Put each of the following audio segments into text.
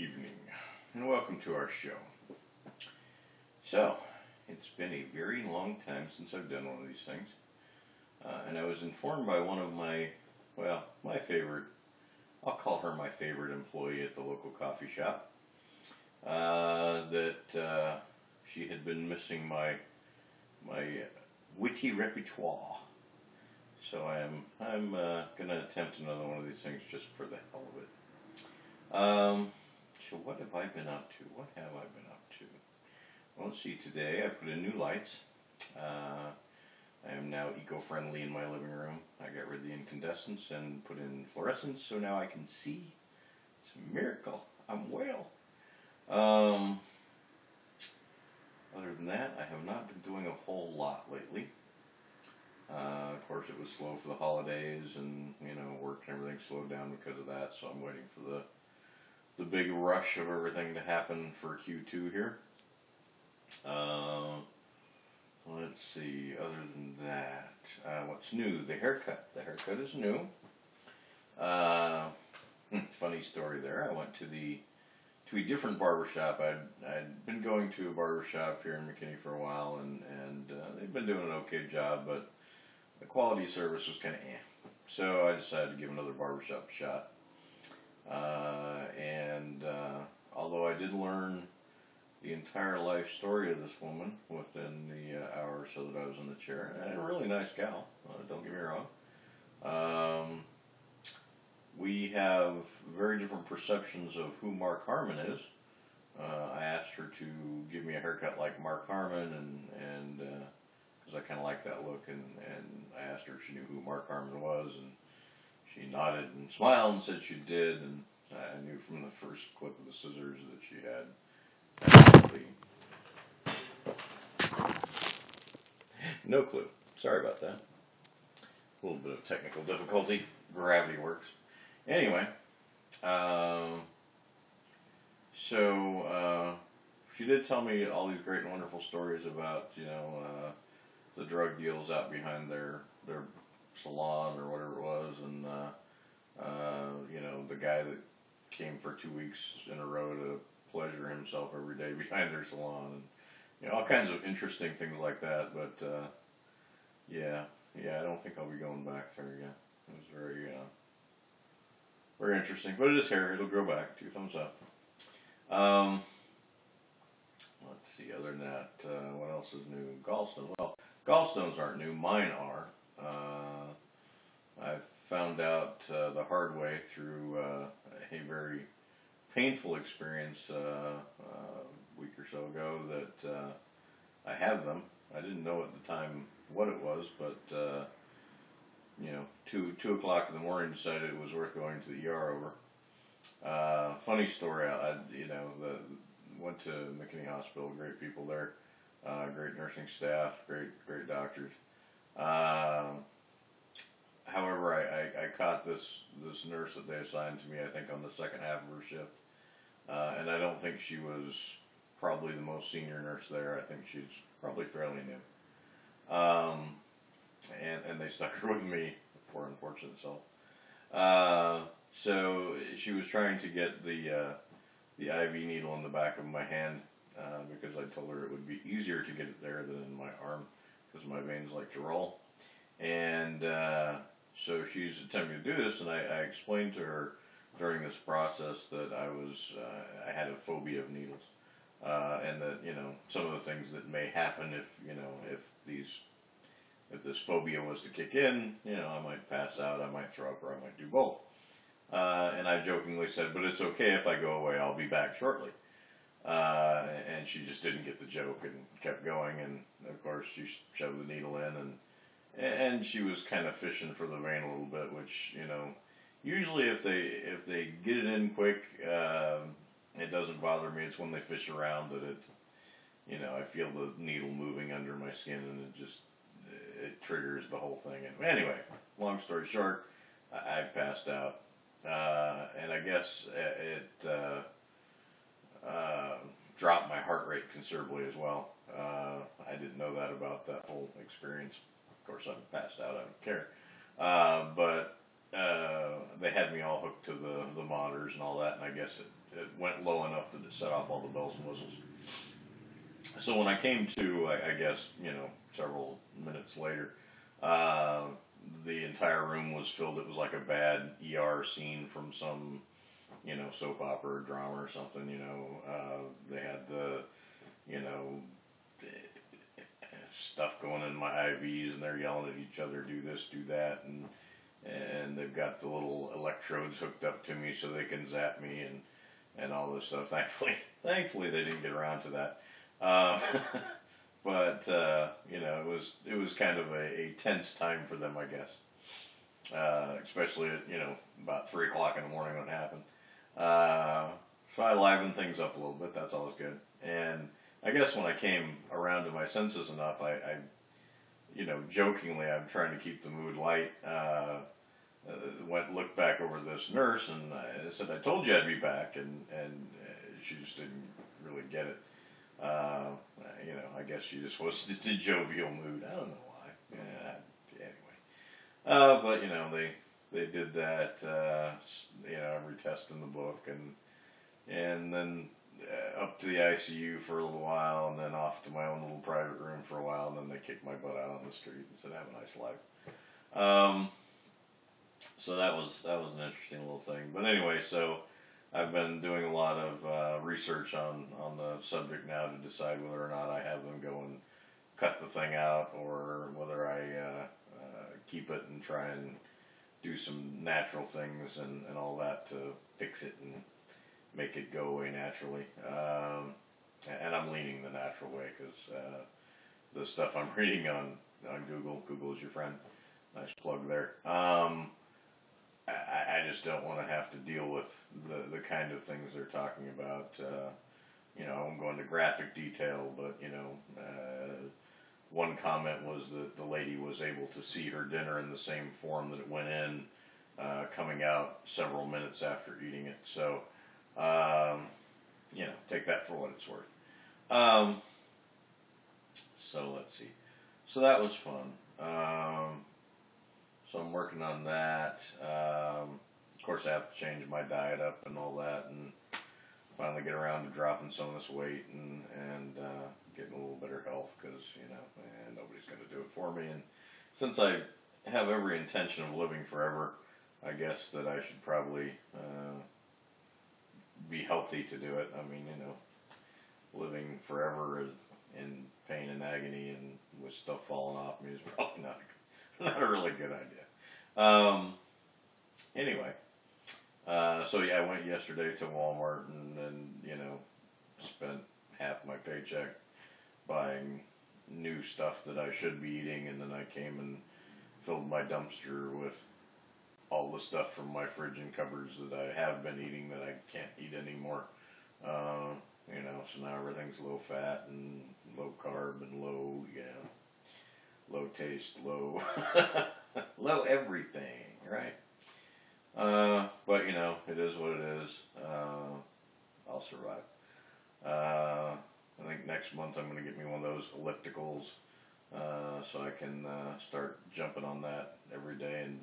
evening, and welcome to our show. So, it's been a very long time since I've done one of these things, and I was informed by one of my favorite, I'll call her my favorite employee at the local coffee shop, that she had been missing my witty repertoire. So I'm gonna attempt another one of these things just for the hell of it. So what have I been up to? What have I been up to? Well, let's see. Today I put in new lights. I am now eco-friendly in my living room. I got rid of the incandescents and put in fluorescents, so now I can see. It's a miracle. I'm well. Other than that, I have not been doing a whole lot lately. Of course, it was slow for the holidays, and work and everything slowed down because of that. So I'm waiting for the big rush of everything to happen for Q2 here. Let's see. Other than that, what's new? The haircut. The haircut is new. Funny story there. I went to a different barbershop. I'd been going to a barbershop here in McKinney for a while, and they've been doing an okay job, but the quality of service was kind of eh. So I decided to give another barbershop a shot. And although I did learn the entire life story of this woman within the hour or so that I was in the chair, and a really nice gal, don't get me wrong. We have very different perceptions of who Mark Harmon is. I asked her to give me a haircut like Mark Harmon, and because I kind of like that look, and I asked her if she knew who Mark Harmon was, and she nodded and smiled and said she did, and I knew from the first clip of the scissors that she had absolutely no clue. Sorry about that. A little bit of technical difficulty. Gravity works. Anyway, so she did tell me all these great and wonderful stories about, the drug deals out behind their salon or whatever it was, and the guy that came for 2 weeks in a row to pleasure himself every day behind their salon, and all kinds of interesting things like that. But yeah, I don't think I'll be going back there again. It was very interesting, but it is hair. It'll grow back. 2 thumbs up. Let's see. Other than that, what else is new? Gallstones. Well, gallstones aren't new. Mine are. I found out the hard way through a very painful experience a week or so ago that I have them. I didn't know at the time what it was, but 2 o'clock in the morning, decided it was worth going to the ER over. Funny story. Went to McKinney Hospital. Great people there. Great nursing staff. Great doctors. However, I caught this nurse that they assigned to me, I think, on the second half of her shift. And I don't think she was probably the most senior nurse there. I think she's probably fairly new. And they stuck her with me, for unfortunate self. So she was trying to get the IV needle in the back of my hand, because I told her it would be easier to get it there than in my arm, because my veins like to roll. And so she's attempting to do this, and I explained to her during this process that I had a phobia of needles, and that some of the things that may happen if this phobia was to kick in, I might pass out, I might throw up, or I might do both. And I jokingly said, but it's okay if I go away, I'll be back shortly. And she just didn't get the joke and kept going, and of course she shoved the needle in, and she was kind of fishing for the vein a little bit, which, usually if they get it in quick, it doesn't bother me. It's when they fish around that I feel the needle moving under my skin, and it triggers the whole thing. And anyway, long story short, I passed out, and I guess it dropped my heart rate considerably as well. I didn't know that about that whole experience. Of course, I'm passed out. I don't care. But they had me all hooked to the monitors and all that, and I guess it went low enough that it set off all the bells and whistles. So when I came to, I guess, several minutes later, uh, the entire room was filled. It was like a bad ER scene from some, soap opera or drama or something. They had the, you know, stuff going in my IVs, and they're yelling at each other, do this, do that, and they've got the little electrodes hooked up to me so they can zap me and all this stuff. Thankfully they didn't get around to that. Uh, but it was kind of a tense time for them, I guess. Especially at about 3 o'clock in the morning when it happened. So I livened things up a little bit. That's always good. And I guess when I came around to my senses enough, jokingly, I'm trying to keep the mood light. Looked back over this nurse, and I said, "I told you I'd be back," and she just didn't really get it. Uh, I guess she just wasn't in a jovial mood. I don't know why. Anyway, but they did that. Every test in the book, and then up to the ICU for a little while, and then off to my own little private room for a while, and then they kicked my butt out on the street and said, "Have a nice life." So that was an interesting little thing. But anyway, so I've been doing a lot of research on the subject now to decide whether or not I have them go and cut the thing out, or whether I keep it and try and do some natural things and all that to fix it and make it go away naturally. And I'm leaning the natural way because the stuff I'm reading on Google is your friend. Nice plug there. I just don't want to have to deal with the kind of things they're talking about. I won't go into graphic detail, but one comment was that the lady was able to see her dinner in the same form that it went in, coming out several minutes after eating it. So, take that for what it's worth. Um, so let's see. So that was fun. So I'm working on that. Of course, I have to change my diet up and all that, and finally get around to dropping some of this weight and getting a little better health because nobody's going to do it for me. And since I have every intention of living forever, I guess that I should probably be healthy to do it. I mean, living forever in pain and agony and with stuff falling off me is probably not a really good idea. Anyway, so yeah, I went yesterday to Walmart and spent half my paycheck buying new stuff that I should be eating, and then I came and filled my dumpster with all the stuff from my fridge and cupboards that I have been eating that I can't eat anymore. So now everything's low fat and low carb and low taste, low, low everything, right? But it is what it is. I'll survive. I think next month I'm going to get me one of those ellipticals, so I can start jumping on that every day and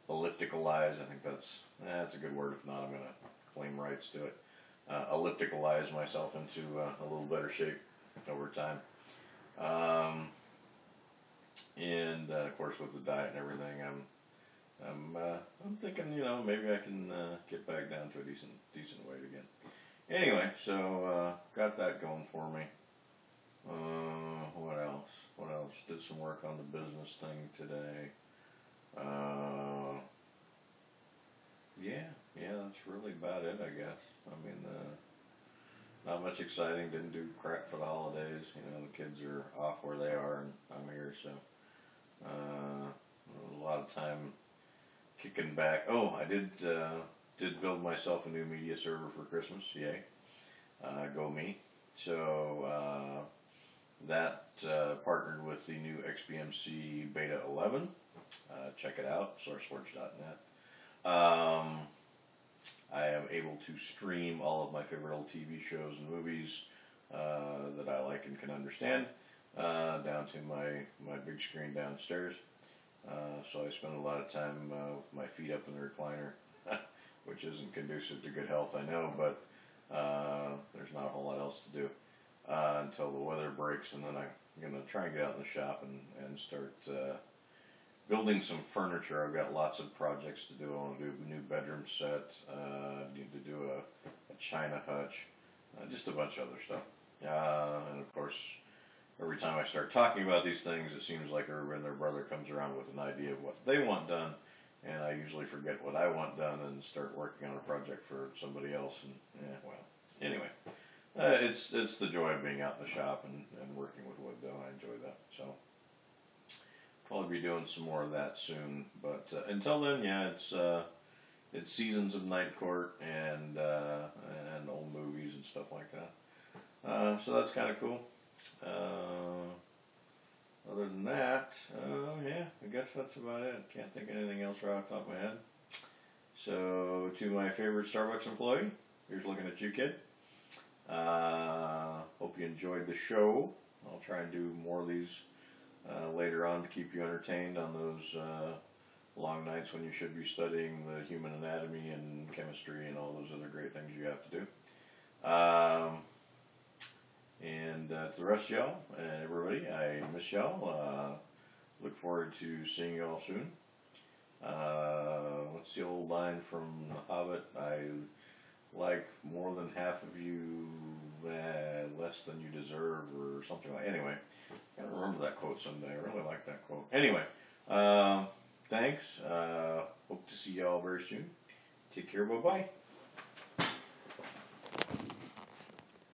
ellipticalize. I think that's a good word. If not, I'm going to claim rights to it. Ellipticalize myself into a little better shape over time. And of course, with the diet and everything, I'm thinking, maybe I can get back down to a decent weight again. Anyway, so got that going for me. What else? What else? Did some work on the business thing today. Yeah, that's really about it, I guess. I mean, not much exciting. Didn't do crap for the holidays. The kids are off where they are, and I'm here, so a lot of time kicking back. Oh, I did build myself a new media server for Christmas. Yay, go me. So that partnered with the new XBMC Beta 11. Check it out, sourceforge.net. I am able to stream all of my favorite old TV shows and movies that I like and can understand down to my big screen downstairs. So I spend a lot of time with my feet up in the recliner, which isn't conducive to good health, I know, but there's not a whole lot else to do until the weather breaks, and then I'm going to try and get out in the shop and start building some furniture. I've got lots of projects to do. I want to do a new bedroom set, need to do a china hutch, just a bunch of other stuff. And of course, every time I start talking about these things, it seems like everybody and their brother comes around with an idea of what they want done, and I usually forget what I want done and start working on a project for somebody else. And well, anyway, it's the joy of being out in the shop and working with wood, though. I enjoy that. So probably be doing some more of that soon. But until then, yeah, it's seasons of Night Court and old movies and stuff like that. So that's kind of cool. Other than that, yeah, I guess that's about it. Can't think of anything else right off the top of my head. So, to my favorite Starbucks employee, here's looking at you, kid. Hope you enjoyed the show. I'll try and do more of these later on to keep you entertained on those long nights when you should be studying the human anatomy and chemistry and all those other great things you have to do. And to the rest of y'all and everybody, I miss y'all. Look forward to seeing y'all soon. What's the old line from The Hobbit? I like more than half of you, less than you deserve, or something like. Anyway, I gotta remember that quote someday. I really like that quote. Anyway, thanks. Hope to see y'all very soon. Take care. Bye bye.